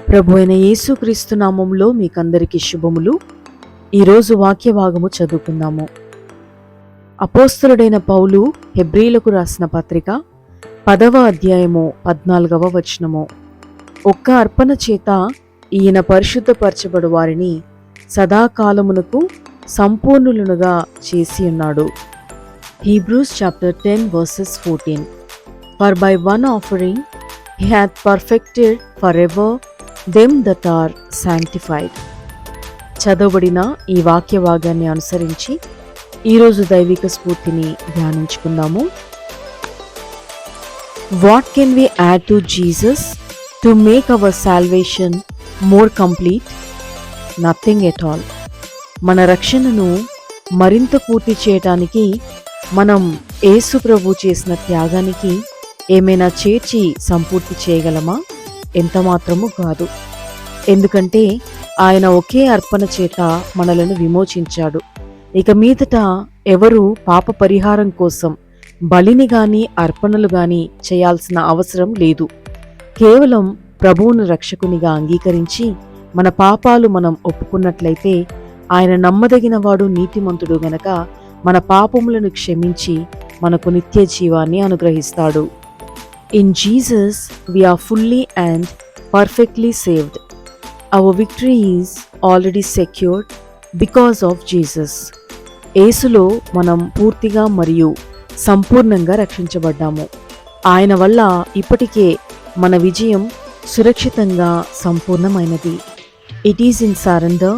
ప్రభు అయిన యేసుక్రీస్తు నామంలో మీకందరికీ శుభములు. ఈరోజు వాక్య భాగము చదువుకుందాము. అపోస్తలుడైన పౌలు హెబ్రీలకు రాసిన పత్రిక 10వ అధ్యాయము 14వ వచనము. ఒక్క అర్పణ చేత ఈయన పరిశుద్ధపరచబడు వారిని సదాకాలమునకు సంపూర్ణులుగా చేసి ఉన్నాడు. Hebrews chapter 10 verses 14. For by one offering he hath perfected forever them that are sanctified. చదవబడిన ఈ వాక్య భాగాన్ని అనుసరించి ఈరోజు దైవిక స్ఫూర్తిని ధ్యానించుకుందాము. What can we add to Jesus to make our salvation more complete? Nothing at all. మన రక్షణను మరింత పూర్తి చేయటానికి మనం యేసు ప్రభు చేసిన త్యాగానికి ఏమైనా చేర్చి సంపూర్తి చేయగలమా? ఎంత మాత్రము కాదు. ఎందుకంటే ఆయన ఒకే అర్పణ చేత మనలను విమోచించాడు. ఇక మీదట ఎవరు పాప పరిహారం కోసం బలిని గాని అర్పణలు గాని చేయాల్సిన అవసరం లేదు. కేవలం ప్రభువును రక్షకునిగా అంగీకరించి మన పాపాలు మనం ఒప్పుకున్నట్లయితే ఆయన నమ్మదగినవాడు, నీతిమంతుడు గనక మన పాపములను క్షమించి మనకు నిత్య జీవాన్ని అనుగ్రహిస్తాడు. In Jesus we are fully and perfectly saved. Our victory is already secured because of Jesus. యేసులో మనం పూర్తిగా మరియు సంపూర్ణంగా రక్షించబడ్డాము. ఆయన వల్ల ఇప్పటికే మన విజయం సురక్షితంగా సంపూర్ణమైనది. It is in surrender,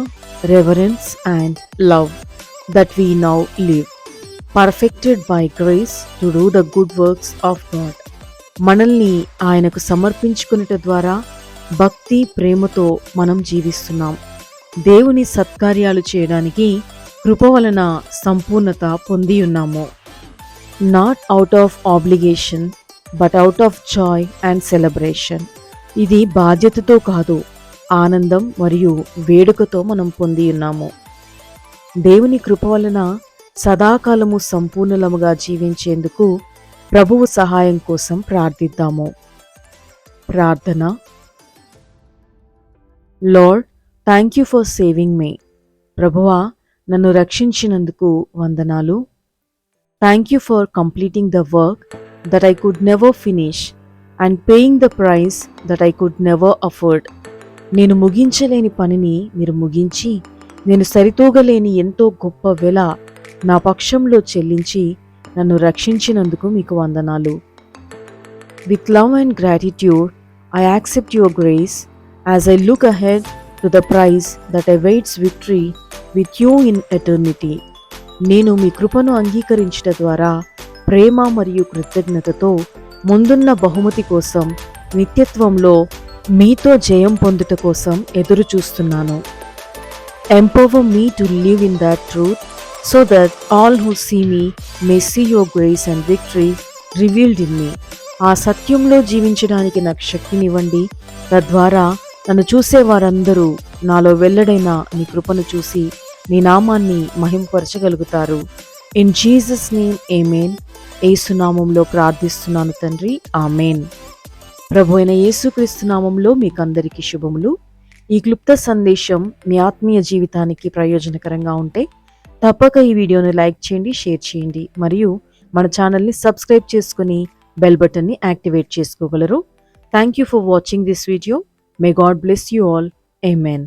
reverence and love that we now live, perfected by grace to do the good works of God. మనల్ని ఆయనకు సమర్పించుకునేట ద్వారా భక్తి, ప్రేమతో మనం జీవిస్తున్నాం. దేవుని సత్కార్యాలు చేయడానికి కృప వలన సంపూర్ణత పొంది ఉన్నాము. Not out of obligation but out of Joy and celebration. ఇది బాధ్యతతో కాదు, ఆనందం మరియు వేడుకతో మనం పొంది ఉన్నాము. దేవుని కృప వలన సదాకాలము సంపూర్ణముగా జీవించేందుకు ప్రభువు సహాయం కోసం ప్రార్థిద్దాము. ప్రార్థన. Lord, thank you for saving me. ప్రభువా, నన్ను రక్షించినందుకు వందనాలు. Thank you for completing the work that I could never finish and paying the price that I could never afford. నేను ముగించలేని పనిని మీరు ముగించి, నేను సరితూగలేని ఎంతో గొప్ప వెల నా పక్షంలో చెల్లించి నన్ను రక్షించినందుకు మీకు వందనాలు. With love and gratitude I accept your grace as I look ahead to the prize that awaits victory with you in eternity. నేను మీ కృపను అంగీకరించట ద్వారా ప్రేమ మరియు కృతజ్ఞతతో ముందున్న బహుమతి కోసం నిత్యత్వంలో మీతో జయం పొందుట కోసం ఎదురు చూస్తున్నాను. Empower me to live in that truth so that all who see me may see your grace and victory revealed in me. ఆ సత్యంలో జీవించడానికి నాకు శక్తినివ్వండి. తద్వారా నన్ను చూసే వారందరూ నాలో వెల్లడైన నీ కృపను చూసి నీ నామాన్ని మహింపరచగలుగుతారు. ఇన్ జీసస్ నేమ్ ఆమేన్. యేసు నామంలో ప్రార్థిస్తున్నాను తండ్రి, ఆమేన్. ప్రభు అయిన యేసుక్రీస్తు నామంలో మీకందరికీ శుభములు. ఈ క్లుప్త సందేశం మీ ఆత్మీయ జీవితానికి ప్రయోజనకరంగా ఉంటే తప్పక ఈ వీడియోని లైక్ చేయండి, షేర్ చేయండి మరియు మన ఛానల్ని సబ్స్క్రైబ్ చేసుకుని బెల్ బటన్ని యాక్టివేట్ చేసుకోగలరు. Thank you for watching this video. May God bless you all. Amen.